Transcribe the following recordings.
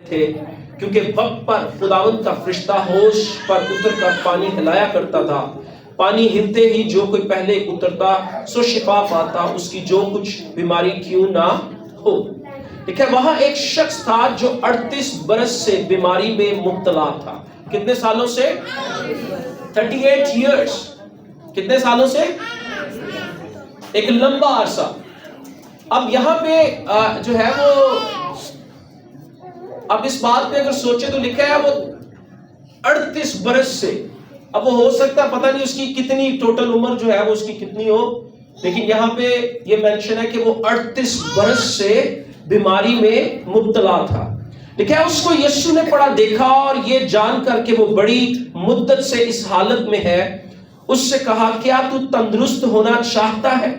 تھے، کیونکہ وقت پر خداوند کا فرشتہ ہوش پر اتر کر پانی ہلایا کرتا تھا۔ پانی ہلتے ہی جو کوئی پہلے اترتا سو شفا پاتا، اس کی جو کچھ بیماری کیوں نہ ہو۔ ٹھیک ہے، وہاں ایک شخص تھا جو 38 برس سے بیماری میں مبتلا تھا۔ کتنے سالوں سے؟ 38 ایئرس۔ کتنے سالوں سے؟ ایک لمبا عرصہ۔ اب یہاں پہ جو ہے وہ اب اس بات پہ اگر سوچے تو لکھا ہے وہ 38 برس سے۔ اب وہ ہو سکتا ہے، پتہ نہیں اس کی کتنی ٹوٹل عمر جو ہے وہ اس کی کتنی ہو، لیکن یہاں پہ یہ مینشن ہے کہ وہ 38 برس سے بیماری میں مبتلا تھا۔ لکھا ہے اس کو یسوع نے پڑا دیکھا اور یہ جان کر کہ وہ بڑی مدت سے اس حالت میں ہے، اس سے کہا کیا تو تندرست ہونا چاہتا ہے؟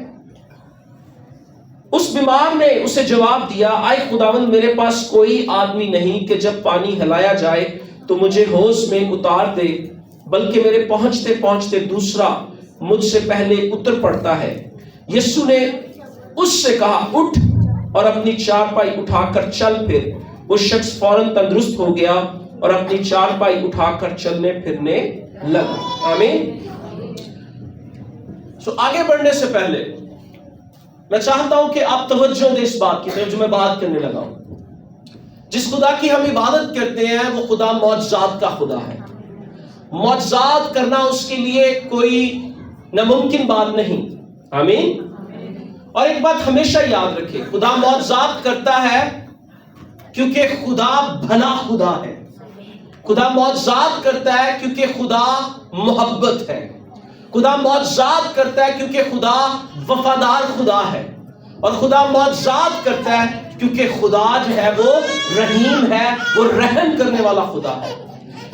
اس بیمار نے اسے جواب دیا، آئے خداوند، میرے پاس کوئی آدمی نہیں کہ جب پانی ہلایا جائے تو مجھے ہوش میں اتار دے، بلکہ میرے پہنچتے پہنچتے دوسرا مجھ سے پہلے اتر پڑتا ہے۔ یسوع نے اس سے کہا اٹھ اور اپنی چارپائی اٹھا کر چل پھر۔ وہ شخص فوراً تندرست ہو گیا اور اپنی چارپائی اٹھا کر چلنے پھرنے لگا۔ آمین۔ آگے بڑھنے سے پہلے میں چاہتا ہوں کہ آپ توجہ دیں اس بات کی طرف جو میں بات کرنے لگا ہوں۔ جس خدا کی ہم عبادت کرتے ہیں وہ خدا معجزات کا خدا ہے۔ معجزات کرنا اس کے لیے کوئی ناممکن بات نہیں۔ آمین۔ اور ایک بات ہمیشہ یاد رکھیں، خدا معجزات کرتا ہے کیونکہ خدا بھلا خدا ہے۔ خدا معجزات کرتا ہے کیونکہ خدا محبت ہے۔ خدا معجزات کرتا ہے کیونکہ خدا وفادار خدا ہے، اور خدا معجزات کرتا ہے کیونکہ خدا جو ہے وہ رحیم ہے، وہ رحم کرنے والا خدا ہے۔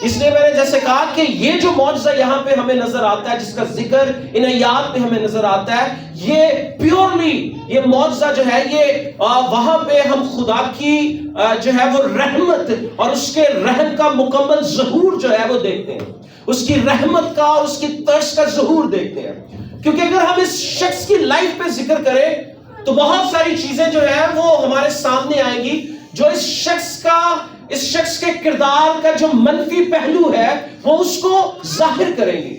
اس لیے میں نے جیسے کہا کہ یہ جو معجزہ یہاں پہ ہمیں نظر آتا ہے، جس کا ذکر ان آیات میں ہمیں نظر آتا ہے، یہ پیورلی یہ معجزہ جو ہے یہ وہاں پہ ہم خدا کی جو ہے وہ رحمت اور اس کے رحم کا مکمل ظہور جو ہے وہ دیکھتے ہیں، اس کی رحمت کا اور اس کی ترس کا ظہور دیکھتے ہیں۔ کیونکہ اگر ہم اس شخص کی لائف پہ ذکر کریں تو بہت ساری چیزیں جو ہیں وہ ہمارے سامنے آئیں گی جو اس شخص کے کردار کا جو منفی پہلو ہے وہ اس کو ظاہر کریں گی،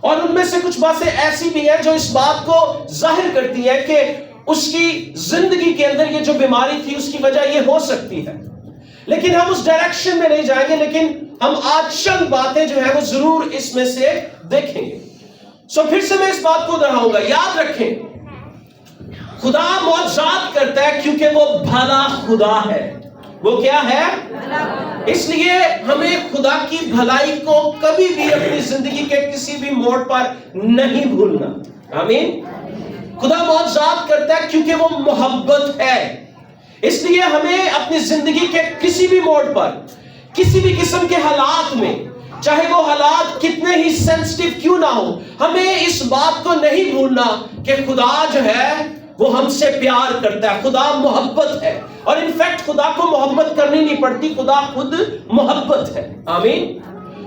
اور ان میں سے کچھ باتیں ایسی بھی ہیں جو اس بات کو ظاہر کرتی ہیں کہ اس کی زندگی کے اندر یہ جو بیماری تھی اس کی وجہ یہ ہو سکتی ہے۔ لیکن ہم اس ڈائریکشن میں نہیں جائیں گے، لیکن ہم آج چند باتیں جو ہیں وہ ضرور اس میں سے دیکھیں گے۔ پھر سے میں اس بات کو دہراؤں گا، یاد رکھیں خدا معجزات کرتا ہے کیونکہ وہ بھلا خدا ہے۔ وہ کیا ہے؟ اس لیے ہمیں خدا کی بھلائی کو کبھی بھی اپنی زندگی کے کسی بھی موڑ پر نہیں بھولنا۔ آمین۔ خدا معجزات کرتا ہے کیونکہ وہ محبت ہے، اس لیے ہمیں اپنی زندگی کے کسی بھی موڑ پر، کسی بھی قسم کے حالات میں، چاہے وہ حالات کتنے ہی سینسٹیو کیوں نہ ہو، ہمیں اس بات کو نہیں بھولنا کہ خدا جو ہے وہ ہم سے پیار کرتا ہے، خدا محبت ہے، اور انفیکٹ خدا کو محبت کرنی نہیں پڑتی، خدا خود محبت ہے۔ آمین۔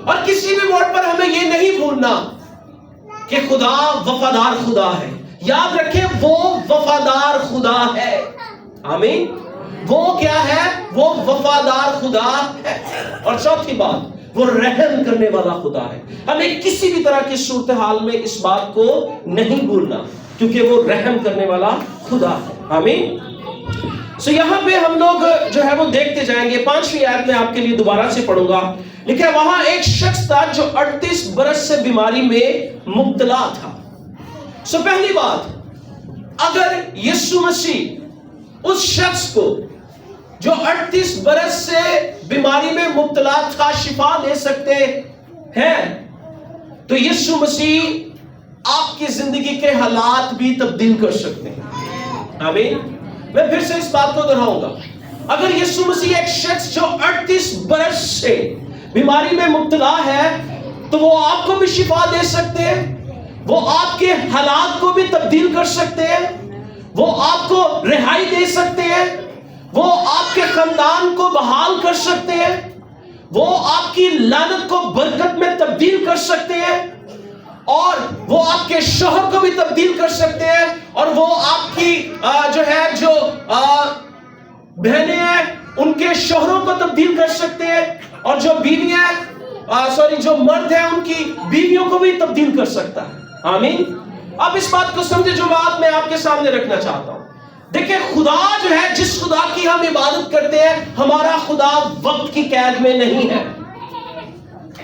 اور کسی بھی موڑ پر ہمیں یہ نہیں بھولنا کہ خدا وفادار خدا ہے۔ یاد رکھیں وہ وفادار خدا ہے۔ آمین۔ وہ کیا ہے؟ وہ وفادار خدا ہے۔ اور چوتھی بات، وہ رحم کرنے والا خدا ہے۔ ہمیں کسی بھی طرح کی صورتحال میں اس بات کو نہیں بھولنا کیونکہ وہ رحم کرنے والا خدا ہے۔ آمین۔ یہاں پہ ہم لوگ جو ہے وہ دیکھتے جائیں گے۔ 5ویں آیت میں آپ کے لیے دوبارہ سے پڑھوں گا۔ لکھا ہے وہاں ایک شخص تھا جو 38 برس سے بیماری میں مبتلا تھا۔ پہلی بات، اگر یسوع مسیح اس شخص کو جو 38 برس سے بیماری میں مبتلا تھا شفا دے سکتے ہیں، تو یسوع مسیح آپ کی زندگی کے حالات بھی تبدیل کر سکتے ہیں۔ آمین۔ میں پھر سے اس بات کو دہراؤں گا، اگر یسوع مسیح ایک شخص جو 38 برس سے بیماری میں مبتلا ہے تو وہ آپ کو بھی شفا دے سکتے ہیں، وہ آپ کے حالات کو بھی تبدیل کر سکتے ہیں، وہ آپ کو رہائی دے سکتے ہیں، وہ آپ کے خاندان کو بحال کر سکتے ہیں، وہ آپ کی لعنت کو برکت میں تبدیل کر سکتے ہیں، اور وہ آپ کے شوہر کو بھی تبدیل کر سکتے ہیں، اور وہ آپ کی جو بہنیں ہیں ان کے شوہروں کو تبدیل کر سکتے ہیں، اور جو بیویاں جو مرد ہیں ان کی بیویوں کو بھی تبدیل کر سکتا ہے۔ آمین۔ اب اس بات کو سمجھے جو بات میں آپ کے سامنے رکھنا چاہتا ہوں۔ دیکھیں، خدا جو ہے، جس خدا کی ہم عبادت کرتے ہیں، ہمارا خدا وقت کی قید میں نہیں ہے۔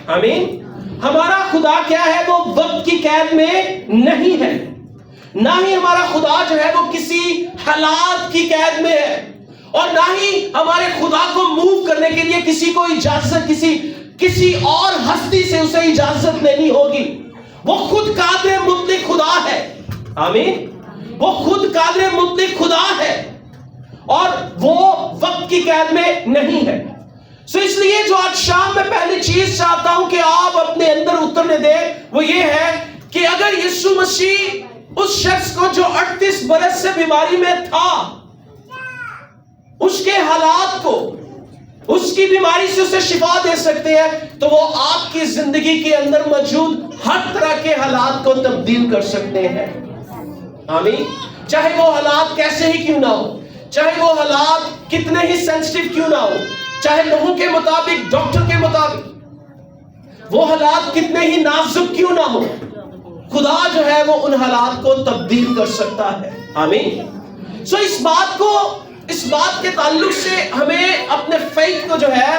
آمین۔ ہمارا خدا کیا ہے؟ وہ وقت کی قید میں نہیں ہے، نہ ہی ہمارا خدا جو ہے وہ کسی حالات کی قید میں ہے، اور نہ ہی ہمارے خدا کو موو کرنے کے لیے کسی کو اجازت، کسی اور ہستی سے اسے اجازت لینی ہوگی۔ وہ خود قادر مطلق خدا ہے۔ آمین۔ وہ خود قادر مطلق خدا ہے، اور وہ وقت کی قید میں نہیں ہے۔ اس لیے جو آج شام میں پہلی چیز چاہتا ہوں کہ آپ اپنے اندر اترنے دیں، وہ یہ ہے کہ اگر یسوع مسیح اس شخص کو جو 38 برس سے بیماری میں تھا، اس کے حالات کو، اس کی بیماری سے اسے شفا دے سکتے ہیں، تو وہ آپ کی زندگی کے اندر موجود ہر طرح کے حالات کو تبدیل کر سکتے ہیں۔ آمین۔ چاہے وہ حالات کیسے ہی کیوں نہ ہو، چاہے وہ حالات کتنے ہی سینسٹیو کیوں نہ ہو، چاہے لوگوں کے مطابق، ڈاکٹر کے مطابق وہ حالات کتنے ہی نازک کیوں نہ ہو، خدا جو ہے وہ ان حالات کو تبدیل کر سکتا ہے۔ آمین۔ اس بات کے تعلق سے ہمیں اپنے فیتھ کو جو ہے،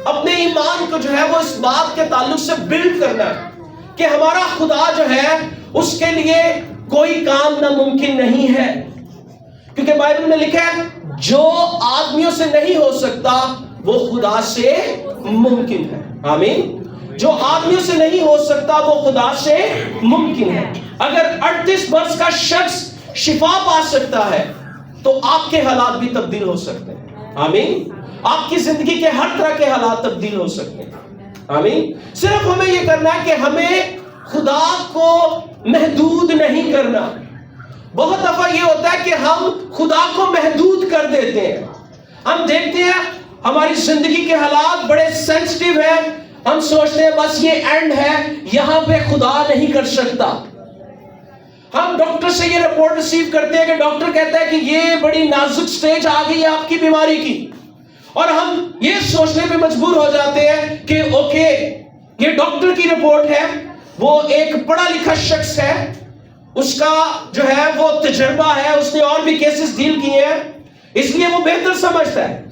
اپنے ایمان کو جو ہے، وہ اس بات کے تعلق سے بلڈ کرنا ہے کہ ہمارا خدا جو ہے اس کے لیے کوئی کام ناممکن نہیں ہے، کیونکہ بائبل میں لکھا ہے جو آدمیوں سے نہیں ہو سکتا وہ خدا سے ممکن ہے۔ آمین۔ جو آدمیوں سے نہیں ہو سکتا وہ خدا سے ممکن ہے۔ اگر 38 برس کا شخص شفا پا سکتا ہے تو آپ کے حالات بھی تبدیل ہو سکتے ہیں۔ آمین۔ آپ کی زندگی کے ہر طرح کے حالات تبدیل ہو سکتے ہیں۔ آمین۔ صرف ہمیں یہ کرنا ہے کہ ہمیں خدا کو محدود نہیں کرنا۔ بہت دفعہ یہ ہوتا ہے کہ ہم خدا کو محدود کر دیتے ہیں۔ ہم دیکھتے ہیں ہماری زندگی کے حالات بڑے سینسٹیو ہیں، ہم سوچتے ہیں بس یہ اینڈ ہے، یہاں پہ خدا نہیں کر سکتا۔ ہم ڈاکٹر سے یہ رپورٹ ریسیو کرتے ہیں کہ ڈاکٹر کہتا ہے کہ یہ بڑی نازک سٹیج آ گئی ہے آپ کی بیماری کی، اور ہم یہ سوچنے پہ مجبور ہو جاتے ہیں کہ اوکے، یہ ڈاکٹر کی رپورٹ ہے، وہ ایک پڑھا لکھا شخص ہے، اس کا جو ہے وہ تجربہ ہے، اس نے اور بھی کیسز ڈیل کیے ہیں، اس لیے وہ بہتر سمجھتا ہے،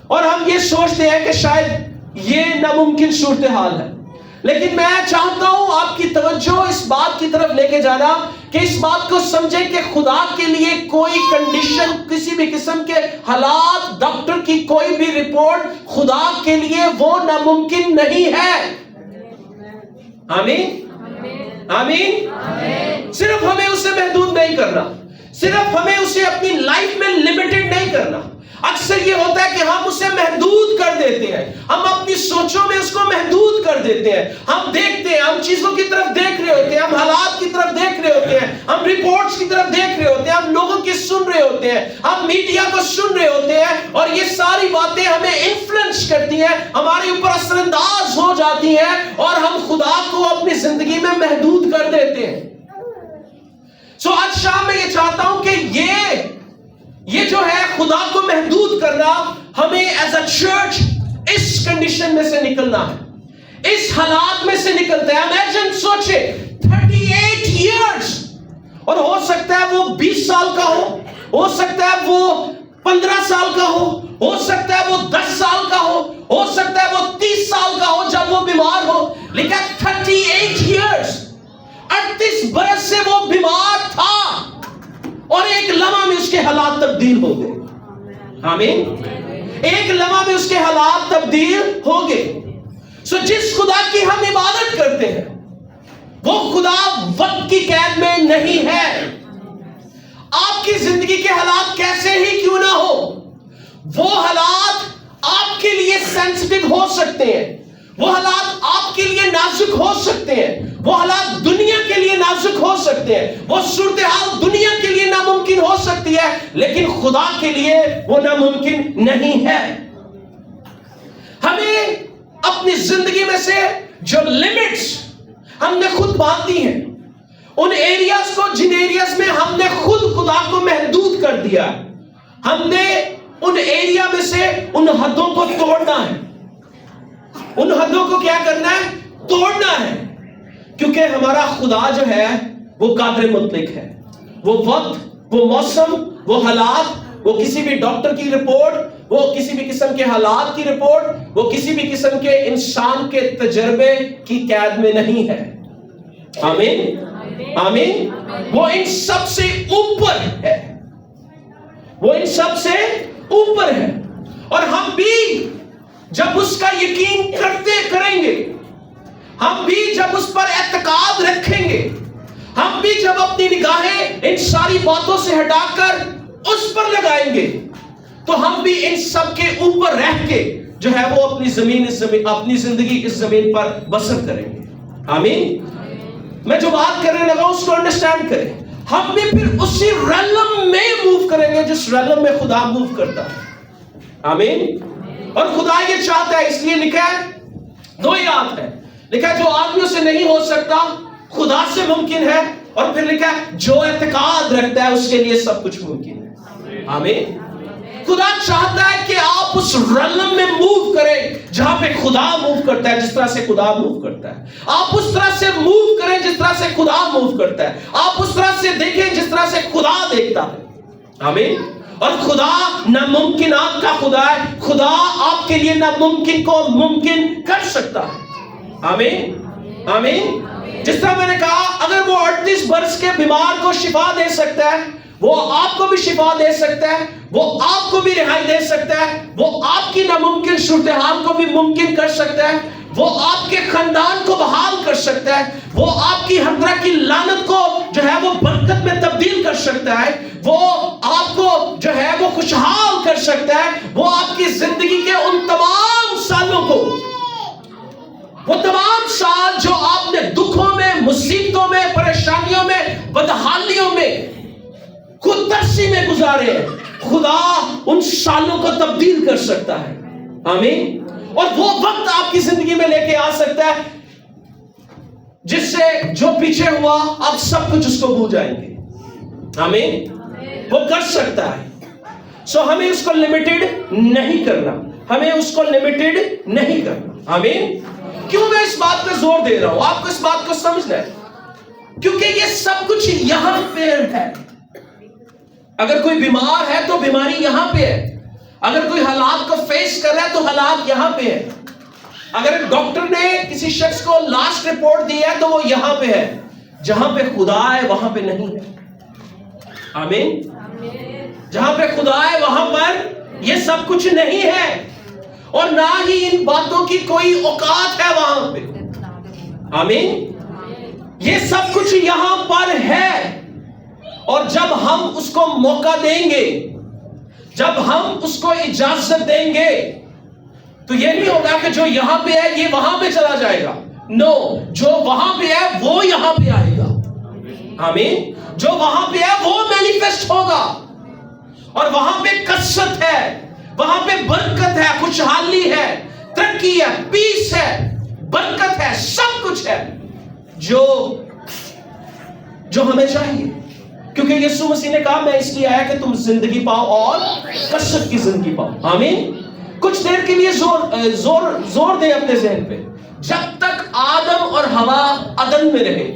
اور ہم یہ سوچتے ہیں کہ شاید یہ ناممکن صورتحال ہے۔ لیکن میں چاہتا ہوں آپ کی توجہ اس بات کی طرف لے کے جانا کہ اس بات کو سمجھیں کہ خدا کے لیے کوئی کنڈیشن، کسی بھی قسم کے حالات، ڈاکٹر کی کوئی بھی رپورٹ خدا کے لیے وہ ناممکن نہیں ہے۔ آمین۔ آمین۔ صرف ہمیں اسے محدود نہیں کرنا، صرف ہمیں اسے اپنی لائف میں لمیٹڈ نہیں کرنا۔ اکثر یہ ہوتا ہے کہ ہم اسے محدود کر دیتے ہیں، ہم اپنی سوچوں میں اس کو محدود کر دیتے ہیں، ہم دیکھتے ہیں، ہم چیزوں کی طرف دیکھ رہے ہوتے ہیں، ہم حالات کی طرف دیکھ رہے ہوتے ہیں، ہم رپورٹس کی طرف دیکھ رہے ہوتے ہیں، ہم لوگوں کی سن رہے ہوتے ہیں، ہم میڈیا کو سن رہے ہوتے ہیں، اور یہ ساری باتیں ہمیں انفلوئنس کرتی ہیں، ہمارے اوپر اثر انداز ہو جاتی ہیں، اور ہم خدا کو اپنی زندگی میں محدود کر دیتے ہیں۔ آج شام میں یہ چاہتا ہوں کہ یہ جو ہے خدا کو محدود کرنا، ہمیں ایز اے چرچ اس کنڈیشن میں سے نکلنا ہے، اس حالات میں سے نکلتا ہے۔ امیجن، سوچے 38 ایئرز، اور ہو سکتا ہے وہ 20 سال کا ہو سکتا ہے وہ 15 سال کا ہو سکتا ہے وہ 10 سال کا ہو سکتا ہے وہ 30 سال کا ہو جب وہ بیمار ہو، لیکن 38 ایئرز، 38 برس سے وہ بیمار تھا، اور ایک لمحہ میں اس کے حالات تبدیل ہو گئے۔ آمین۔ ایک لمحہ میں اس کے حالات تبدیل ہو گئے۔ جس خدا کی ہم عبادت کرتے ہیں وہ خدا وقت کی قید میں نہیں ہے۔ آپ کی زندگی کے حالات کیسے ہی کیوں نہ ہو، وہ حالات آپ کے لیے سینسٹیو ہو سکتے ہیں، وہ حالات آپ کے لیے نازک ہو سکتے ہیں، وہ حالات دنیا کے لیے نازک ہو سکتے ہیں، وہ صورتحال دنیا کے لیے ناممکن ہو سکتی ہے، لیکن خدا کے لیے وہ ناممکن نہیں ہے۔ ہمیں اپنی زندگی میں سے جو لمٹس ہم نے خود باندھی ہیں، ان ایریاز کو، جن ایریاز میں ہم نے خود خدا کو محدود کر دیا، ہم نے ان ایریا میں سے ان حدوں کو توڑنا ہے. ان حدوں کو کیا کرنا ہے؟ توڑنا ہے. کیونکہ ہمارا خدا جو ہے وہ قادر مطلق ہے. وہ وقت، وہ موسم، وہ حالات، وہ کسی بھی ڈاکٹر کی رپورٹ، وہ کسی بھی قسم کے حالات کی رپورٹ، وہ کسی بھی قسم کے انسان کے تجربے کی قید میں نہیں ہے. آمین آمین. وہ ان سب سے اوپر ہے. وہ ان سب سے اوپر ہے. اور ہم بھی جب اس کا یقین کریں گے، ہم بھی جب اس پر اعتقاد رکھیں گے، ہم بھی جب اپنی نگاہیں ان ساری باتوں سے ہٹا کر اس پر لگائیں گے، تو ہم بھی ان سب کے اوپر رہ کے جو ہے وہ اپنی زندگی اس زمین پر بسر کریں گے. آمین. میں جو بات کرنے لگا اس کو انڈرسٹینڈ کریں. ہم بھی پھر اسی ریلم میں موو کریں گے جس ریلم میں خدا موو کرتا ہے. آمین. اور خدا یہ چاہتا ہے، اس لیے لکھا ہے، 2 آیات ہے، لکھا ہے جو آدمیوں سے نہیں ہو سکتا خدا سے ممکن ہے. اور پھر لکھا ہے جو اعتقاد رکھتا ہے اس کے لیے سب کچھ ممکن ہے. آمین. خدا چاہتا ہے کہ آپ اس ریلم میں موو کریں جہاں پہ خدا موو کرتا ہے، جس طرح سے خدا موو کرتا ہے. آپ اس طرح سے موو کریں جس طرح سے خدا موو کرتا ہے. آپ اس طرح سے دیکھیں جس طرح سے خدا دیکھتا ہے. آمین. اور خدا ناممکنات کا خدا ہے. خدا آپ کے لیے ناممکن کو ممکن کر سکتا ہے. آمین آمین. جس طرح میں نے کہا، اگر وہ 38 برس کے بیمار کو شفا دے سکتا ہے، وہ آپ کو بھی شفا دے سکتا ہے، وہ آپ کو بھی رہائی دے سکتا ہے، وہ آپ کی ناممکن صورتحال کو بھی ممکن کر سکتا ہے، وہ آپ کے خاندان کو بحال کر سکتا ہے، وہ آپ کی ہر طرح کی لعنت کو جو ہے وہ برکت میں تبدیل کر سکتا ہے، وہ آپ کو جو ہے وہ خوشحال کر سکتا ہے. وہ آپ کی زندگی کے ان تمام سالوں کو، وہ تمام سال جو آپ نے دکھوں میں، مصیبتوں میں، پریشانیوں میں، بدحالیوں میں، خود ترسی میں گزارے ہیں، خدا ان سالوں کو تبدیل کر سکتا ہے. آمین. اور وہ وقت آپ کی زندگی میں لے کے آ سکتا ہے جس سے جو پیچھے ہوا آپ سب کچھ اس کو بھول جائیں گے. آمین. وہ کر سکتا ہے. سو ہمیں اس کو لمیٹڈ نہیں کرنا، ہمیں اس کو لمیٹڈ نہیں کرنا. آمین. کیوں میں اس بات پہ زور دے رہا ہوں؟ آپ کو اس بات کو سمجھنا ہے کیونکہ یہ سب کچھ یہاں پہ ہے. اگر کوئی بیمار ہے تو بیماری یہاں پہ ہے. اگر کوئی حالات کو فیس کر رہا ہے تو حالات یہاں پہ ہے. اگر ڈاکٹر نے کسی شخص کو لاسٹ رپورٹ دی ہے تو وہ یہاں پہ ہے. جہاں پہ خدا ہے وہاں پہ نہیں ہے. آمین. جہاں پہ خدا ہے وہاں پر یہ سب کچھ نہیں ہے، اور نہ ہی ان باتوں کی کوئی اوقات ہے وہاں پہ. آمین. یہ سب کچھ یہاں پر ہے، اور جب ہم اس کو موقع دیں گے، جب ہم اس کو اجازت دیں گے، تو یہ نہیں ہوگا کہ جو یہاں پہ ہے یہ وہاں پہ چلا جائے گا. نو، جو وہاں پہ ہے وہ یہاں پہ آئے گا. آمین. جو وہاں پہ ہے وہ مینیفیسٹ ہوگا، اور وہاں پہ کثرت ہے، وہاں پہ برکت ہے، خوشحالی ہے، ترقی ہے، پیس ہے، برکت ہے، سب کچھ ہے جو ہمیں چاہیے. کیونکہ یسوع مسیح نے کہا میں اس لیے آیا کہ تم زندگی پاؤ اور کثرت کی زندگی پاؤ. آمین. کچھ دیر کے لیے زور دیں اپنے ذہن پہ. جب تک آدم اور ہوا عدن میں رہے،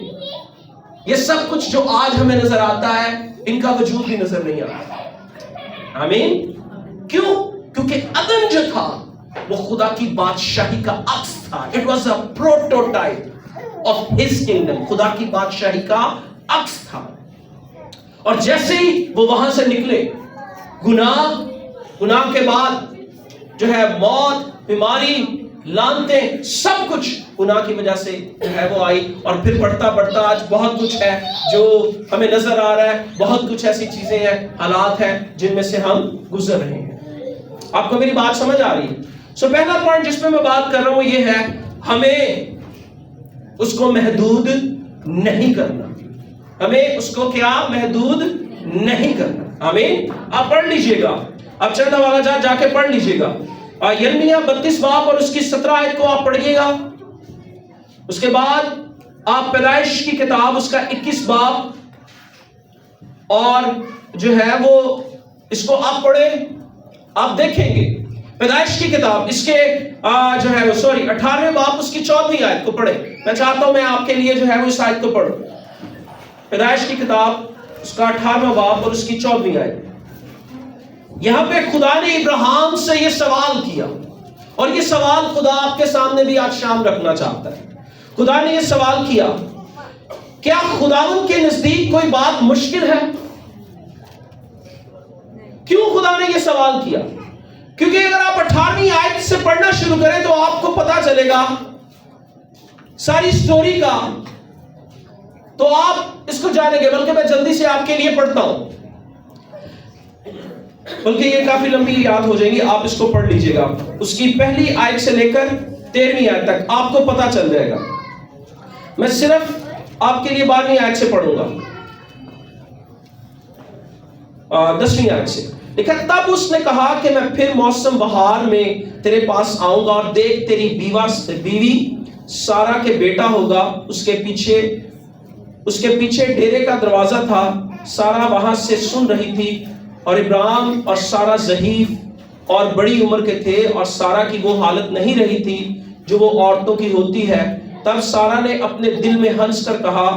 یہ سب کچھ جو آج ہمیں نظر آتا ہے ان کا وجود بھی نظر نہیں آتا. آمین. کیوں؟ کیونکہ عدن جو تھا وہ خدا کی بادشاہی کا عکس تھا. It was a prototype of his kingdom. خدا کی بادشاہی کا عکس تھا. اور جیسے ہی وہ وہاں سے نکلے، گناہ کے بعد جو ہے موت، بیماری، لعنتیں، سب کچھ گناہ کی وجہ سے جو ہے وہ آئی. اور پھر بڑھتا بڑھتا آج بہت کچھ ہے جو ہمیں نظر آ رہا ہے. بہت کچھ ایسی چیزیں ہیں، حالات ہیں جن میں سے ہم گزر رہے ہیں. آپ کو میری بات سمجھ آ رہی ہے؟ سو پہلا پوائنٹ جس پہ میں بات کر رہا ہوں وہ یہ ہے، ہمیں اس کو محدود نہیں کرنا. ہمیں اس کو کیا محدود نہیں کرنا. آمین. آپ پڑھ لیجئے گا، آپ چند والا جا کے پڑھ لیجئے گا. یرمیہ 32 باب اور اس کی 17 آیت کو آپ پڑھیے گا. اس کے بعد آپ پیدائش کی کتاب اس کا 21 باب اور جو ہے وہ اس کو آپ پڑھیں. آپ دیکھیں گے پیدائش کی کتاب اس کے جو ہے وہ 18ویں باب اس کی 14ویں آیت کو پڑھیں. میں چاہتا ہوں میں آپ کے لیے جو ہے وہ اس آیت کو پڑھوں. پیدائش کی کتاب اس کا 18واں باب اور اس کی 14ویں آیت. یہاں پہ خدا نے ابراہیم سے یہ سوال کیا, اور یہ سوال خدا آپ کے سامنے بھی آج شام رکھنا چاہتا ہے. خدا نے یہ سوال کیا, کیا خداوند کے نزدیک کوئی بات مشکل ہے؟ کیوں خدا نے یہ سوال کیا؟ کیونکہ اگر آپ 18ویں آیت سے پڑھنا شروع کریں تو آپ کو پتا چلے گا ساری سٹوری کا, تو آپ اس کو جانیں گے. بلکہ میں جلدی سے آپ کے لیے پڑھتا ہوں, بلکہ یہ کافی لمبی یاد ہو جائے گی, آپ اس کو پڑھ لیجئے گا. اس کی پہلی آیت سے لے کر 13ویں آیت تک آپ کو پتا چل جائے گا. میں صرف آپ کے لیے 12ویں آیت سے پڑھوں گا, 10ویں آیت سے. لکھا, تب اس نے کہا کہ میں پھر موسم بہار میں تیرے پاس آؤں گا, اور دیکھ تیری بیوی سارا کے بیٹا ہوگا. اس کے پیچھے ڈیرے کا دروازہ تھا. سارا وہاں سے سن رہی تھی, اور ابراہیم اور سارا ضعیف اور بڑی عمر کے تھے, اور سارا کی وہ حالت نہیں رہی تھی جو وہ عورتوں کی ہوتی ہے. تب سارا نے اپنے دل میں ہنس کر کہا,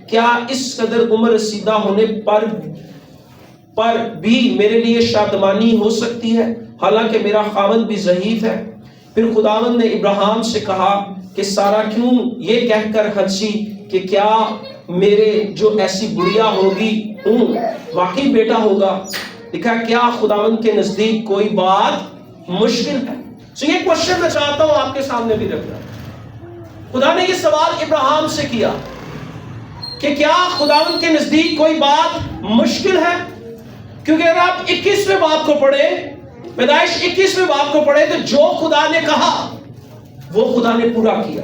کیا اس قدر عمر رسیدہ ہونے پر بھی میرے لیے شادمانی ہو سکتی ہے, حالانکہ میرا خاوند بھی ضعیف ہے؟ پھر خداوند نے ابراہیم سے کہا کہ سارا کیوں یہ کہہ کر ہنسی کہ کیا میرے جو ایسی بڑھیا ہوگی واقعی بیٹا ہوگا؟ لکھا, کیا خداوند کے نزدیک کوئی بات مشکل ہے؟ یہ کوشچن میں چاہتا ہوں آپ کے سامنے بھی رکھنا. خدا نے یہ سوال ابراہیم سے کیا کہ کیا خداوند کے نزدیک کوئی بات مشکل ہے؟ کیونکہ اگر آپ 21ویں باب کو پڑھیں, پیدائش 21ویں باب کو پڑھیں, تو جو خدا نے کہا وہ خدا نے پورا کیا.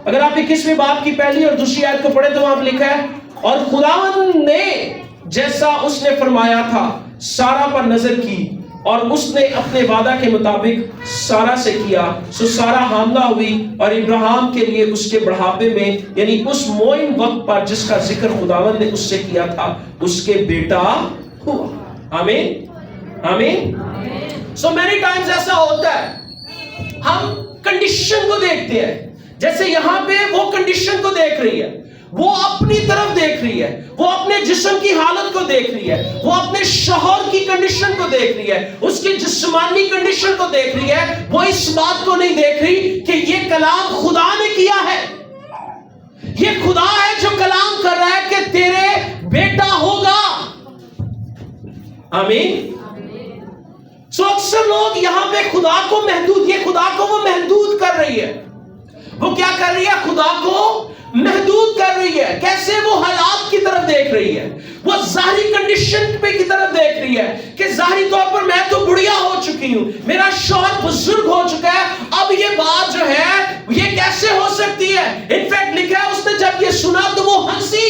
اگر آپ 21ویں باب کی پہلی اور دوسری آیت کو پڑھیں تو وہاں لکھا ہے, اور خداوند نے جیسا اس نے فرمایا تھا سارا پر نظر کی, اور اس نے اپنے وعدہ کے مطابق سارا سے کیا. سو سارا حاملہ ہوئی, اور ابراہیم کے لیے اس کے بڑھاپے میں, یعنی اس معین وقت پر جس کا ذکر خداوند نے اس سے کیا تھا, اس کے بیٹا ہوا. آمین آمین. سو مینی ٹائمز ایسا ہوتا ہے, ہم کنڈیشن کو دیکھتے ہیں, جیسے یہاں پہ وہ کنڈیشن کو دیکھ رہی ہے, وہ اپنی طرف دیکھ رہی ہے, وہ اپنے جسم کی حالت کو دیکھ رہی ہے, وہ اپنے شوہر کی کنڈیشن کو دیکھ رہی ہے, اس کی جسمانی کنڈیشن کو دیکھ رہی ہے. وہ اس بات کو نہیں دیکھ رہی کہ یہ کلام خدا نے کیا ہے. یہ خدا ہے جو کلام کر رہا ہے کہ تیرے بیٹا ہوگا. آمین. سو اکثر لوگ یہاں پہ خدا کو محدود, یہ خدا کو وہ محدود کر رہی ہے. وہ کیا کر رہی ہے؟ خدا کو محدود کر رہی ہے. کیسے؟ وہ حالات کی طرف دیکھ رہی ہے, وہ ظاہری کنڈیشن پہ کی طرف دیکھ رہی ہے کہ ظاہری طور پر میں تو بڑھیا ہو چکی ہوں, میرا شوہر بزرگ ہو چکا ہے, اب یہ بات جو ہے یہ کیسے ہو سکتی ہے؟ انفیکٹ لکھا ہے اس نے جب یہ سنا تو وہ ہنسی.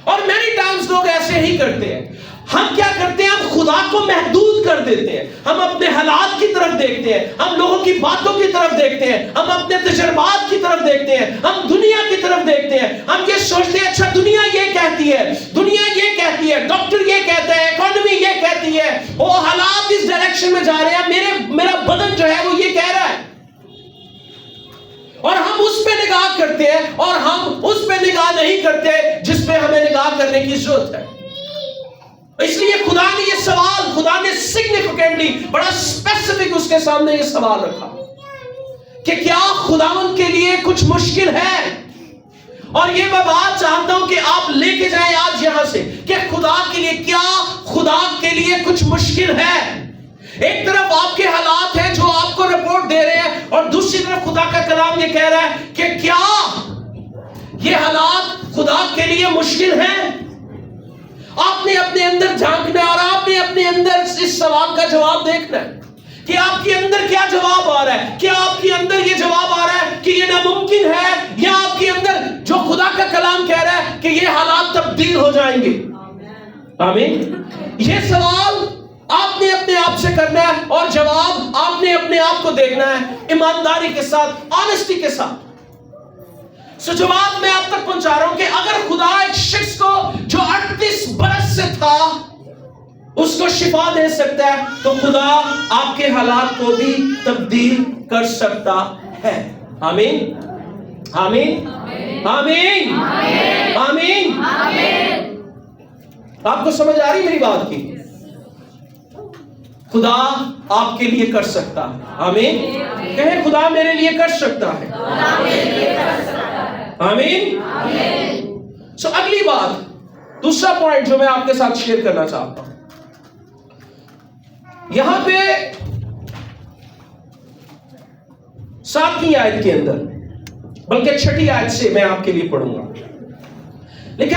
اور مینی ٹائمز لوگ ایسے ہی کرتے ہیں. ہم کیا کرتے ہیں؟ ہم خدا کو محدود کر دیتے ہیں, ہم اپنے حالات کی طرف دیکھتے ہیں, ہم لوگوں کی باتوں کی طرف دیکھتے ہیں, ہم اپنے تجربات کی طرف دیکھتے ہیں, ہم دنیا کی طرف دیکھتے ہیں. ہم یہ سوچتے ہیں اچھا دنیا یہ کہتی ہے, دنیا یہ کہتی ہے, ڈاکٹر یہ کہتا ہے, اکانومی یہ کہتی ہے, وہ حالات اس ڈائریکشن میں جا رہے ہیں, میرا بدن جو ہے وہ یہ کہہ رہا ہے, اور ہم اس پہ نگاہ کرتے ہیں, اور ہم اس پہ نگاہ نہیں کرتے جس پہ ہمیں نگاہ کرنے کی ضرورت ہے. اس لیے خدا نے یہ سوال, خدا نے سگنیفیکنٹلی بڑا اسپیسیفک اس کے سامنے یہ سوال رکھا کہ کیا خداوند کے لیے کچھ مشکل ہے. اور یہ میں بات چاہتا ہوں کہ آپ لے کے جائیں آج یہاں سے کہ خدا کے لیے, کیا خدا کے لیے کچھ مشکل ہے. ایک طرف آپ کے حالات ہیں جو آپ کو رپورٹ دے رہے ہیں, اور دوسری طرف خدا کا کلام یہ کہہ رہا ہے کہ کیا یہ حالات خدا کے لیے مشکل ہیں. آپ نے اپنے اندر جھانکنا ہے, اور آپ نے اپنے اندر اس سوال کا جواب دیکھنا ہے کہ آپ کے اندر کیا جواب آ رہا ہے. کیا آپ کے اندر یہ جواب آ رہا ہے کہ یہ ناممکن ہے, یا آپ کے اندر جو خدا کا کلام کہہ رہا ہے کہ یہ حالات تبدیل ہو جائیں گے. آمین. یہ سوال آپ نے اپنے آپ سے کرنا ہے, اور جواب آپ نے اپنے آپ کو دیکھنا ہے ایمانداری کے ساتھ, آنےسٹی کے ساتھ. سو جواب میں آپ تک پہنچا رہا ہوں کہ اگر خدا ایک شخص کو جو 38 برس سے تھا اس کو شفا دے سکتا ہے، تو خدا آپ کے حالات کو بھی تبدیل کر سکتا ہے۔ آمین آمین آمین آمین۔ آپ کو سمجھ آ رہی میری بات کی؟ خدا آپ کے لیے کر سکتا ہے۔ آمین، کہیں خدا میرے لیے کر سکتا ہے۔ آمین۔ سو اگلی بات، دوسرا پوائنٹ جو میں آپ کے ساتھ شیئر کرنا چاہتا ہوں، یہاں پہ 7ویں آیت کے اندر، بلکہ 6ٹھی آیت سے میں آپ کے لیے پڑھوں گا، لیکن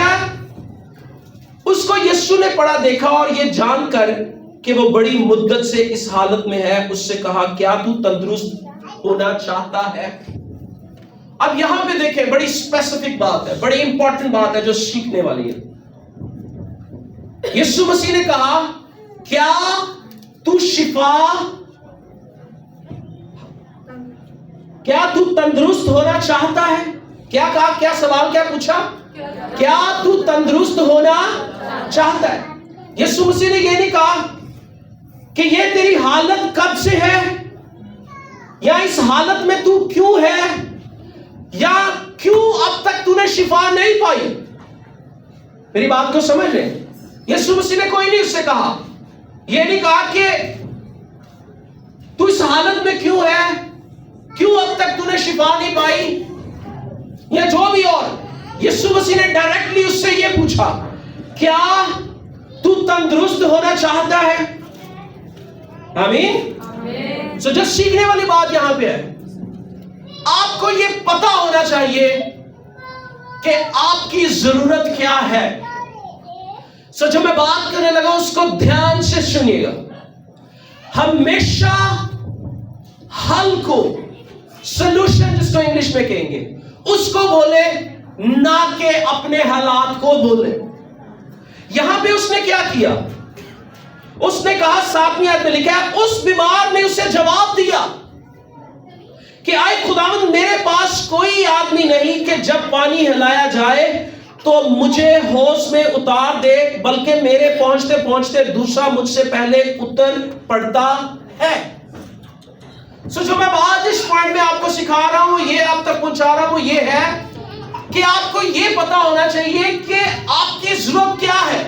اس کو یسوع نے پڑھا دیکھا اور یہ جان کر کہ وہ بڑی مدت سے اس حالت میں ہے، اس سے کہا کیا تو تندرست ہونا چاہتا ہے؟ اب یہاں پہ دیکھیں، بڑی اسپیسیفک بات ہے، بڑی امپورٹنٹ بات ہے جو سیکھنے والی ہے۔ یسوع مسیح نے کہا کیا تو کیا تو تندرست ہونا چاہتا ہے؟ کیا کہا؟ کیا سوال کیا پوچھا؟ کیا تو تندرست ہونا چاہتا ہے؟ یسوع مسیح نے یہ نہیں کہا کہ یہ تیری حالت کب سے ہے، یا اس حالت میں تو کیوں ہے، یا کیوں اب تک تو نے شفا نہیں پائی۔ میری بات کو سمجھ لیں، یسوع مسیح نے کوئی نہیں اس سے کہا، یہ نہیں کہا کہ تو اس حالت میں کیوں ہے، کیوں اب تک تو نے شفا نہیں پائی، یا جو بھی اور۔ یسوع مسیح نے ڈائریکٹلی اس سے یہ پوچھا کیا تو تندرست ہونا چاہتا ہے؟ آمین۔ سو جو سیکھنے والی بات یہاں پہ ہے، آپ کو یہ پتا ہونا چاہیے کہ آپ کی ضرورت کیا ہے۔ سو جو میں بات کرنے لگا اس کو دھیان سے سنیے گا۔ ہمیشہ حل کو، سلوشن جس کو انگلش میں کہیں گے، اس کو بولے، نہ کہ اپنے حالات کو بولے۔ یہاں پہ اس نے کیا کیا؟ اس نے کہا، 7ویں آیت میں لکھا ہے، اس بیمار نے اسے جواب دیا کہ اے خداوند، میرے پاس کوئی آدمی نہیں کہ جب پانی ہلایا جائے تو مجھے حوض میں اتار دے، بلکہ میرے پہنچتے پہنچتے دوسرا مجھ سے پہلے اتر پڑتا ہے۔ سو جو میں بات اس پوائنٹ میں آپ کو سکھا رہا ہوں، یہ آپ تک پہنچا رہا ہوں، یہ ہے کہ آپ کو یہ پتا ہونا چاہیے کہ آپ کی ضرورت کیا ہے۔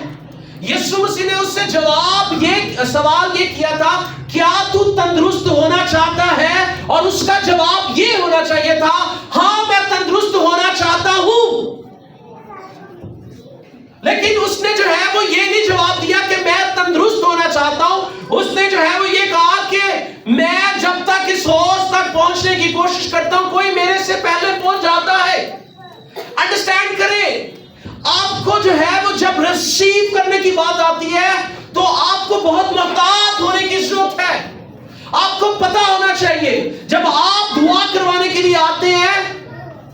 یسوع مسیح نے اس سے سوال یہ کیا تھا، کیا تو تندرست ہونا چاہتا ہے؟ اور اس کا جواب یہ ہونا چاہیے تھا، ہاں میں تندرست ہونا چاہتا ہوں۔ لیکن اس نے جو ہے وہ یہ نہیں جواب دیا کہ میں تندرست ہونا چاہتا ہوں، اس نے جو ہے وہ یہ کہا کہ میں جب تک اس حوض تک پہنچنے کی کوشش کرتا ہوں کوئی میرے سے پہلے پہنچ جاتا ہے۔ انڈرسٹینڈ کریں، آپ کو جو ہے وہ جب ریسیو کرنے کی بات آتی ہے تو آپ کو بہت محتاط ہونے کی ضرورت ہے۔ آپ کو پتا ہونا چاہیے، جب آپ دعا کروانے کے لیے آتے ہیں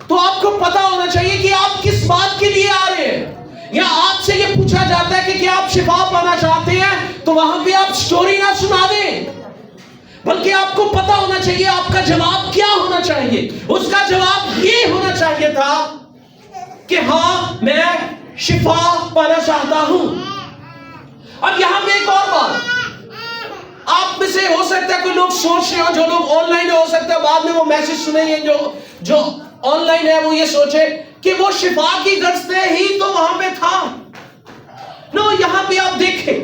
تو آپ کو پتا ہونا چاہیے کہ آپ کس بات کے لیے آ رہے ہیں۔ یا آپ سے یہ پوچھا جاتا ہے کہ کیا آپ شفا پانا چاہتے ہیں، تو وہاں پہ آپ سٹوری نہ سنا دیں، بلکہ آپ کو پتا ہونا چاہیے آپ کا جواب کیا ہونا چاہیے۔ اس کا جواب یہ ہونا چاہیے تھا کہ ہاں میں شفا پانا چاہتا ہوں۔ اب یہاں پہ ایک اور بات، آپ میں سے ہو سکتا ہے کوئی لوگ سوچ رہے ہو، جو لوگ آن لائن ہو سکتا ہے بعد میں وہ میسج سنیں گے، جو آن لائن ہے وہ یہ سوچے کہ وہ شفا کی غرض سے ہی تو وہاں پہ تھا۔ نو، یہاں پہ آپ دیکھیں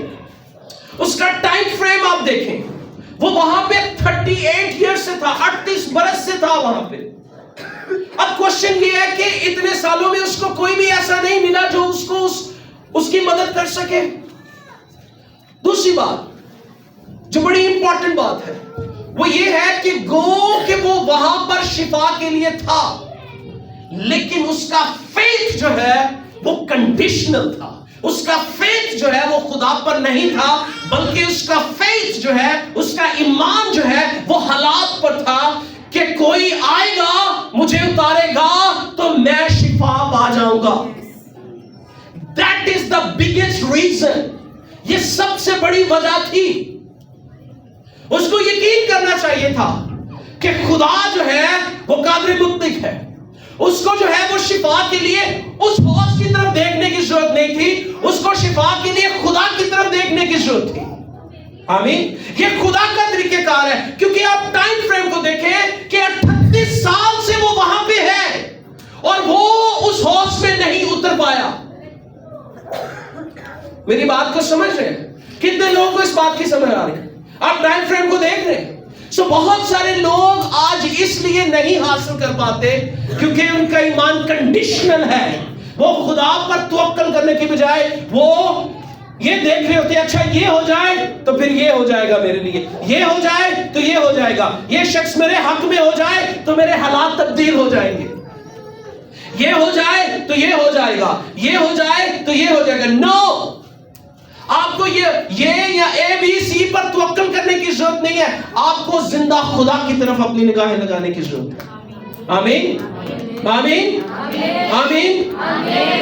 اس کا ٹائم فریم، آپ دیکھیں وہ وہاں پہ 38 ایئر سے تھا، 38 برس سے تھا وہاں پہ۔ اب کوشچن یہ ہے کہ اتنے سالوں میں اس کو کوئی بھی ایسا نہیں ملا جو اس کو اس کی مدد کر سکے۔ دوسری بات جو بڑی امپورٹنٹ بات ہے وہ یہ ہے کہ کہ وہ وہاں پر شفا کے لیے تھا، لیکن اس کا فیتھ جو ہے وہ کنڈیشنل تھا۔ اس کا فیتھ جو ہے وہ خدا پر نہیں تھا، بلکہ اس کا فیتھ جو ہے، اس کا ایمان جو ہے وہ حالات پر تھا کہ کوئی آئے گا مجھے اتارے گا تو میں شفا پا جاؤں گا۔ That is the biggest reason، یہ سب سے بڑی وجہ تھی۔ اس کو یقین کرنا چاہیے تھا کہ خدا جو ہے وہ قادر مطلق ہے، اس کو جو ہے وہ شفا کے لیے اس حوض کی طرف دیکھنے کی ضرورت نہیں تھی، اس کو شفا کے لیے خدا کی طرف دیکھنے کی ضرورت تھی. آمین. یہ خدا کا طریقہ کار ہے، کیونکہ آپ ٹائم فریم کو دیکھیں کہ 38 سال سے وہ وہاں پہ ہے اور وہ اس حوض میں نہیں اتر پایا. میری بات کو سمجھ رہے ہیں؟ کتنے لوگوں کو اس بات کی سمجھ آ رہی ہے؟ آپ ٹائم فریم کو دیکھ رہے ہیں. سو بہت سارے لوگ آج اس لیے نہیں حاصل کر پاتے کیونکہ ان کا ایمان کنڈیشنل ہے. وہ خدا پر توکل کرنے کی بجائے وہ یہ دیکھ رہے ہوتے ہیں اچھا یہ ہو جائے تو پھر یہ ہو جائے گا میرے لیے، یہ ہو جائے تو یہ ہو جائے گا، یہ شخص میرے حق میں ہو جائے تو میرے حالات تبدیل ہو جائیں گے، یہ ہو جائے تو یہ ہو جائے گا، یہ ہو جائے تو یہ ہو جائے گا. نو، آپ کو یہ یا اے بی سی پر توکل کرنے کی ضرورت نہیں ہے. آپ کو زندہ خدا کی طرف اپنی نگاہیں لگانے کی ضرورت ہے. آمین آمین آمین.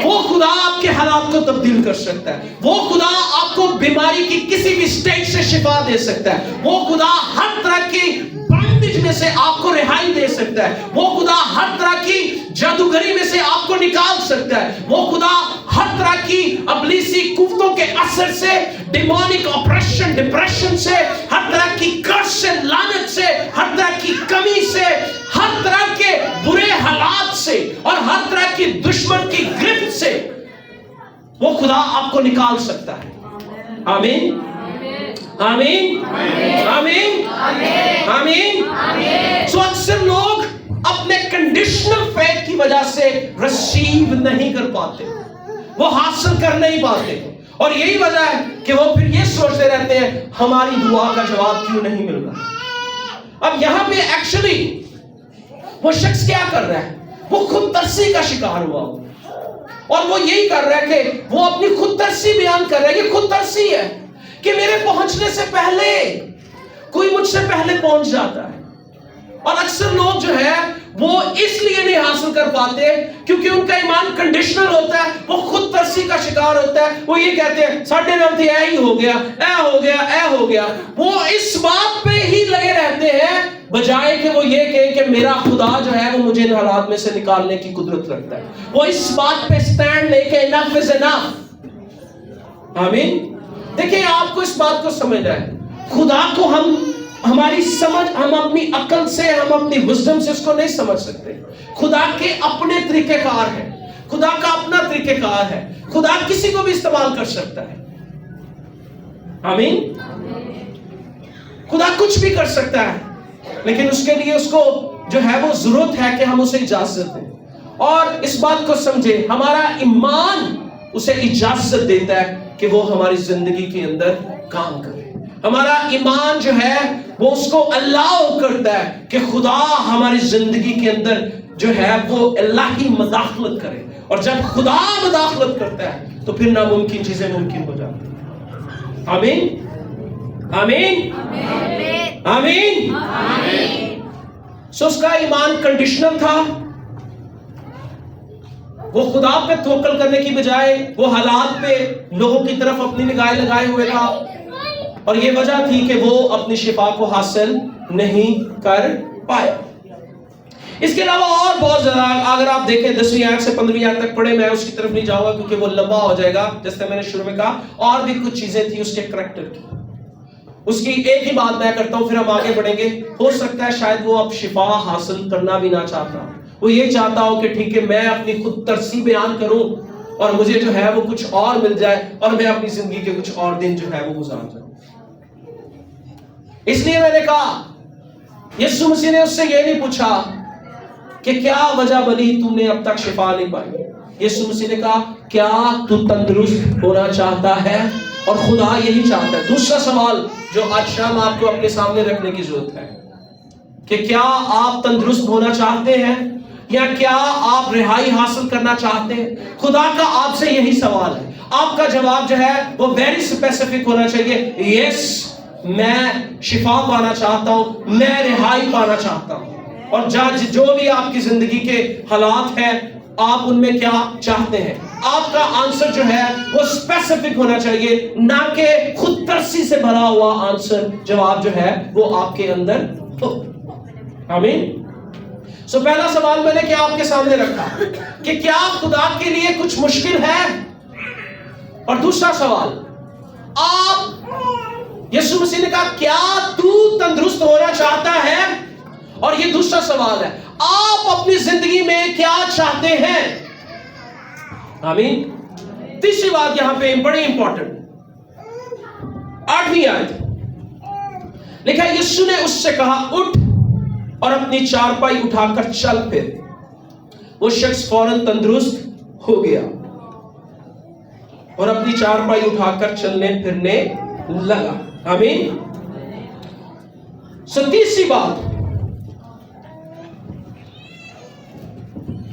وہ خدا آپ کے حالات کو تبدیل کر سکتا ہے. وہ خدا آپ کو بیماری کی کسی بھی سٹیج سے شفا دے سکتا ہے. وہ خدا ہر طرح کی بانڈیج میں سے آپ کو رہائی دے سکتا ہے. وہ خدا ہر طرح کی جادوگری میں سے آپ کو نکال سکتا ہے. وہ خدا ہر طرح کی ابلیسی قوتوں کے اثر سے، ڈیمونک اپریشن، ڈپریشن سے، ہر طرح کی کرس سے، لعنت سے، ہر طرح کی کمی سے، ہر طرح کے برے حالات سے اور ہر طرح کی دشمن کی گرفت سے وہ خدا آپ کو نکال سکتا ہے. آمین آمین آمین آمین. سو اکثر لوگ اپنے کنڈیشنل فیتھ کی وجہ سے ریسیو نہیں کر پاتے، وہ حاصل کر نہیں پاتے، اور یہی وجہ ہے کہ وہ پھر یہ سوچتے رہتے ہیں ہماری دعا کا جواب کیوں نہیں مل رہا. اب یہاں پہ ایکچولی وہ شخص کیا کر رہا ہے؟ وہ خود ترسی کا شکار ہوا اور وہ یہی کر رہا ہے کہ وہ اپنی خود ترسی بیان کر رہا ہے. یہ خود ترسی ہے کہ میرے پہنچنے سے پہلے کوئی مجھ سے پہلے پہنچ جاتا ہے. اور اکثر لوگ جو ہے وہ اس لیے نہیں حاصل کر پاتے کیونکہ ان کا ایمان کنڈیشنل ہوتا ہے. وہ خود ترسی کا شکار ہوتا ہے. وہ یہ کہتے ہیں ساڑھے نام اے ہی ہو گیا، اے ہو گیا، اے ہو گیا. وہ اس بات پہ ہی لگے رہتے ہیں بجائے کہ وہ یہ کہیں کہ میرا خدا جو ہے وہ مجھے ان حالات میں سے نکالنے کی قدرت رکھتا ہے. وہ اس بات پہ سٹینڈ لے کے انف از انف. آمین. دیکھیں آپ کو اس بات کو سمجھنا ہے، خدا کو ہماری سمجھ، ہم اپنی عقل سے، ہم اپنی وزڈم سے اس کو نہیں سمجھ سکتے. خدا کے اپنے طریقہ کار ہے، خدا کا اپنا طریقہ کار ہے. خدا کسی کو بھی استعمال کر سکتا ہے. آمین. خدا کچھ بھی کر سکتا ہے، لیکن اس کے لیے اس کو جو ہے وہ ضرورت ہے کہ ہم اسے اجازت دیں. اور اس بات کو سمجھے، ہمارا ایمان اسے اجازت دیتا ہے کہ وہ ہماری زندگی کے اندر کام کرے. ہمارا ایمان جو ہے وہ اس کو الاؤ کرتا ہے کہ خدا ہماری زندگی کے اندر جو ہے وہ الہی مداخلت کرے. اور جب خدا مداخلت کرتا ہے تو پھر ناممکن چیزیں ممکن ہو جاتی ہیں. آمین آمین آمین آمین. سو اس کا ایمان کنڈیشنل تھا. وہ خدا پہ توکل کرنے کی بجائے وہ حالات پہ لوگوں کی طرف اپنی نگاہیں لگائے ہوئے تھا، اور یہ وجہ تھی کہ وہ اپنی شفا کو حاصل نہیں کر پائے. اس کے علاوہ اور بہت زیادہ اگر آپ دیکھیں 10ویں آیت سے 15ویں آیت تک پڑھیں، میں اس کی طرف نہیں جاؤں گا کیونکہ وہ لمبا ہو جائے گا. جیسے میں نے شروع میں کہا اور بھی کچھ چیزیں تھیں اس کے کریکٹر کی. اس کی ایک ہی بات میں کرتا ہوں پھر ہم آگے بڑھیں گے. ہو سکتا ہے شاید وہ اب شفا حاصل کرنا بھی نہ چاہتا، وہ یہ چاہتا ہو کہ ٹھیک ہے میں اپنی خود ترسی بیان کروں اور مجھے جو ہے وہ کچھ اور مل جائے اور میں اپنی زندگی کے کچھ اور دن جو ہے وہ گزار جاؤں. اس لیے میں نے کہا یسوع مسیح نے اس سے یہ نہیں پوچھا کہ کیا وجہ بنی تم نے اب تک شفا نہیں پائی. یسوع مسیح نے کہا کیا تو تندرست ہونا چاہتا ہے؟ اور خدا یہی چاہتا ہے. دوسرا سوال جو آج شام آپ کو اپنے سامنے رکھنے کی ضرورت ہے کہ کیا آپ تندرست ہونا چاہتے ہیں یا کیا آپ رہائی حاصل کرنا چاہتے ہیں؟ خدا کا آپ سے یہی سوال ہے. آپ کا جواب جو ہے وہ ویری اسپیسیفک ہونا چاہیے. یس میں شفا پانا چاہتا ہوں، میں رہائی پانا چاہتا ہوں. اور جو بھی آپ کی زندگی کے حالات ہیں آپ ان میں کیا چاہتے ہیں، آپ کا آنسر جو ہے وہ اسپیسیفک ہونا چاہیے، نہ کہ خود ترسی سے بھرا ہوا آنسر، جواب جو ہے وہ آپ کے اندر ہو. آمین. سو پہلا سوال میں نے کیا آپ کے سامنے رکھا کہ کیا خدا کے لیے کچھ مشکل ہے؟ اور دوسرا سوال، آپ یسوع مسیح نے کہا کیا تو تندرست ہونا چاہتا ہے؟ اور یہ دوسرا سوال ہے، آپ اپنی زندگی میں کیا چاہتے ہیں؟ آمین۔ تیسری بات یہاں پہ بڑی امپورٹنٹ، 8ویں آیت لکھا ہے، یسوع نے اس سے کہا اٹھ اور اپنی چارپائی اٹھا کر چل پھر۔ وہ شخص فوراً تندرست ہو گیا اور اپنی چارپائی اٹھا کر چلنے پھرنے لگا۔ آمین۔ تیسری بات،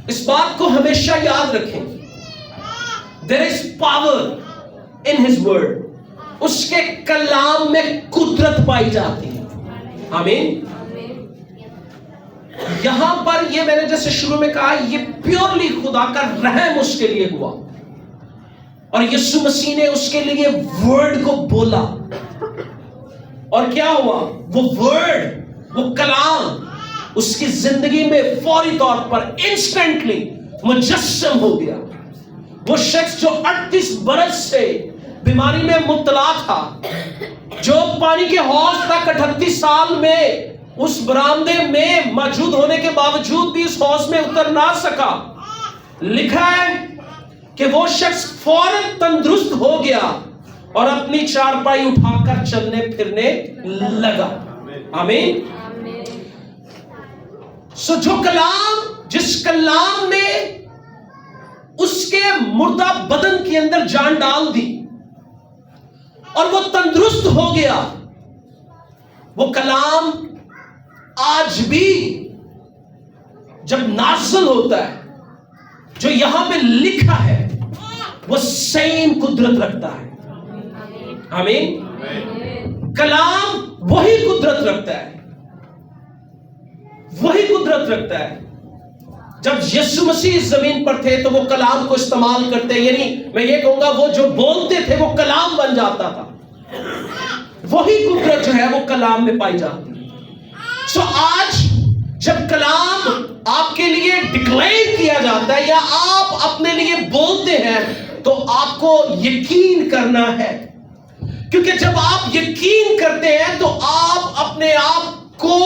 اس بات کو ہمیشہ یاد رکھیں، there is power in his word، اس کے کلام میں قدرت پائی جاتی ہے۔ آمین۔ یہاں پر یہ میں نے جیسے شروع میں کہا، یہ پیورلی خدا کا رحم اس کے لیے ہوا، اور یسوع مسیح نے اس کے لیے ورڈ کو بولا، اور کیا ہوا؟ وہ ورڈ، وہ کلام اس کی زندگی میں فوری طور پر انسٹنٹلی مجسم ہو گیا۔ وہ شخص جو 38 برس سے بیماری میں مبتلا تھا، جو پانی کے حوض تک 38 سال میں اس برآمدے میں موجود ہونے کے باوجود بھی اس حوض میں اتر نہ سکا، لکھا ہے کہ وہ شخص فوراً تندرست ہو گیا اور اپنی چارپائی اٹھا کر چلنے پھرنے لگا۔ آمین۔ سو جو کلام، جس کلام نے اس کے مردہ بدن کے اندر جان ڈال دی اور وہ تندرست ہو گیا، وہ کلام آج بھی جب نازل ہوتا ہے، جو یہاں پہ لکھا ہے، وہ سیم قدرت رکھتا ہے۔ آمین۔ کلام وہی قدرت رکھتا ہے، وہی قدرت رکھتا ہے۔ جب یسوع مسیح اس زمین پر تھے تو وہ کلام کو استعمال کرتے، یعنی میں یہ کہوں گا وہ جو بولتے تھے وہ کلام بن جاتا تھا، وہی قدرت جو ہے وہ کلام میں پائی جاتی ہے۔ سو آج جب کلام آپ کے لیے ڈکلیئر کیا جاتا ہے یا آپ اپنے لیے بولتے ہیں تو آپ کو یقین کرنا ہے، کیونکہ جب آپ یقین کرتے ہیں تو آپ اپنے آپ کو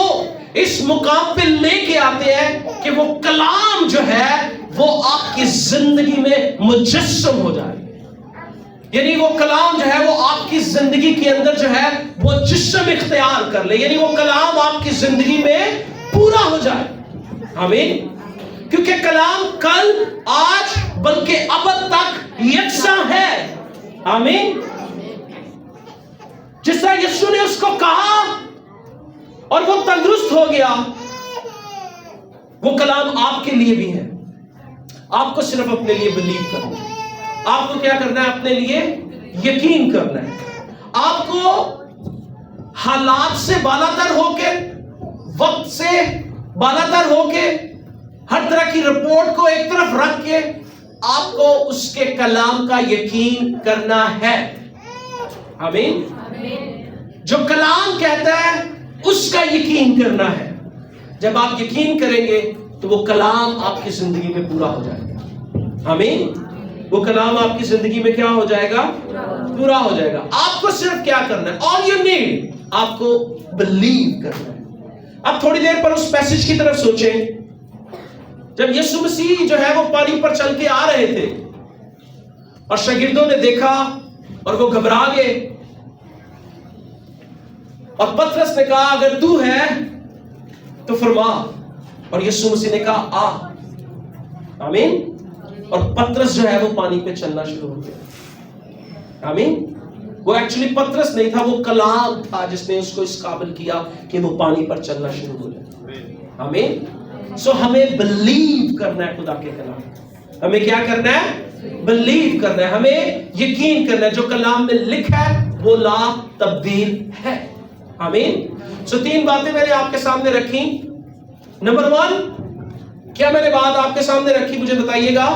اس مقام پہ لے کے آتے ہیں کہ وہ کلام جو ہے وہ آپ کی زندگی میں مجسم ہو جائے، یعنی وہ کلام جو ہے وہ آپ کی زندگی کے اندر جو ہے وہ جسم اختیار کر لے، یعنی وہ کلام آپ کی زندگی میں پورا ہو جائے۔ آمین۔ کیونکہ کلام کل، آج، بلکہ ابد تک یکساں ہے۔ آمین۔ جس طرح یسوع نے اس کو کہا اور وہ تندرست ہو گیا، وہ کلام آپ کے لیے بھی ہے۔ آپ کو صرف اپنے لیے بلیو کرنا ہے، آپ کو کیا کرنا ہے؟ اپنے لیے یقین کرنا ہے۔ آپ کو حالات سے بالاتر ہو کے، وقت سے بالاتر ہو کے، ہر طرح کی رپورٹ کو ایک طرف رکھ کے آپ کو اس کے کلام کا یقین کرنا ہے۔ آمین۔ جو کلام کہتا ہے اس کا یقین کرنا ہے۔ جب آپ یقین کریں گے تو وہ کلام آپ کی زندگی میں پورا ہو جائے گا۔ آمین۔ وہ کلام آپ کی زندگی میں کیا ہو جائے گا؟ پورا ہو جائے گا۔ آپ کو صرف کیا کرنا ہے؟ all you need، آپ کو بلیو کرنا ہے۔ اب تھوڑی دیر پر اس پیسج کی طرف سوچیں۔ جب یسوع مسیح جو ہے وہ پانی پر چل کے آ رہے تھے اور شاگردوں نے دیکھا اور وہ گھبرا گئے، اور پترس نے کہا اگر تو ہے تو فرما، اور یسوع مسیح نے کہا آ۔ آمین۔ اور پترس جو ہے وہ پانی پہ چلنا شروع ہو گیا۔ آمین۔ وہ ایکچولی پترس نہیں تھا، وہ کلام تھا جس نے اس کو اس قابل کیا کہ وہ پانی پر چلنا شروع ہو جائے۔ آمین۔ سو ہمیں بلیو کرنا ہے خدا کے کلام، ہمیں کیا کرنا ہے؟ بلیو کرنا ہے، ہمیں یقین کرنا ہے۔ جو کلام میں لکھا ہے وہ لا تبدیل ہے۔ آمین۔ سو تین باتیں میں نے آپ کے سامنے رکھی۔ نمبر 1، کیا میں نے بات آپ کے سامنے رکھی؟ مجھے بتائیے گا،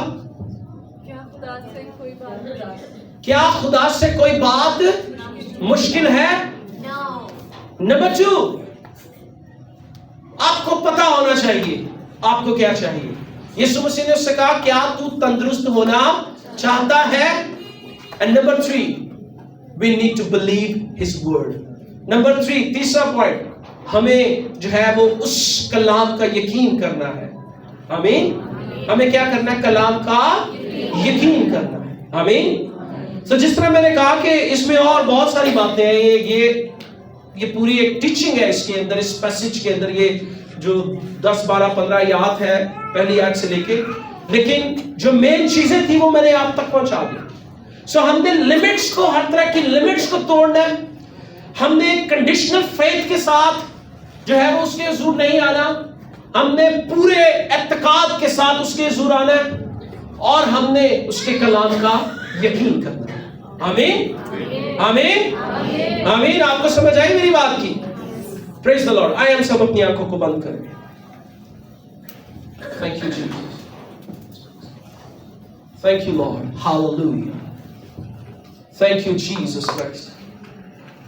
کیا خدا سے کوئی بات مشکل ہے؟ نمبر 2، آپ کو پتا ہونا چاہیے آپ کو کیا چاہیے؟ یسوع مسیح نے اس سے کہا کیا تو تندرست ہونا چاہتا ہے؟ And number 3 we need to believe his word. Number 3 تیسرا پوائنٹ، ہمیں جو ہے وہ اس کلام کا یقین کرنا ہے. آمین. ہمیں کیا کرنا ہے؟ کلام کا یقین کرنا ہے. آمین. تو جس طرح میں نے کہا کہ اس میں اور بہت ساری باتیں ہیں، یہ پوری ایک ٹیچنگ ہے اس کے اندر، اس پیسج کے اندر، یہ جو 10 12 15 آیات ہے پہلی آیت سے لے کے، لیکن جو مین چیزیں تھی وہ میں نے آپ تک پہنچا دی. سو ہم نے لمٹس کو، ہر طرح کی لمٹس کو توڑنا ہے. ہم نے کنڈیشنل فیتھ کے ساتھ جو ہے وہ اس کے حضور نہیں آنا، ہم نے پورے اعتقاد کے ساتھ اس کے حضور آنا ہے، اور ہم نے اس کے کلام کا یقین کرنا ہے. آمین آمین آمین. آپ کو سمجھ آئی میری بات کی؟ پریز دی لارڈ. آئے ہم سب اپنی آنکھوں کو بند کریں. Thank you Jesus. Thank you lord. Hallelujah. Thank you, Jesus Christ.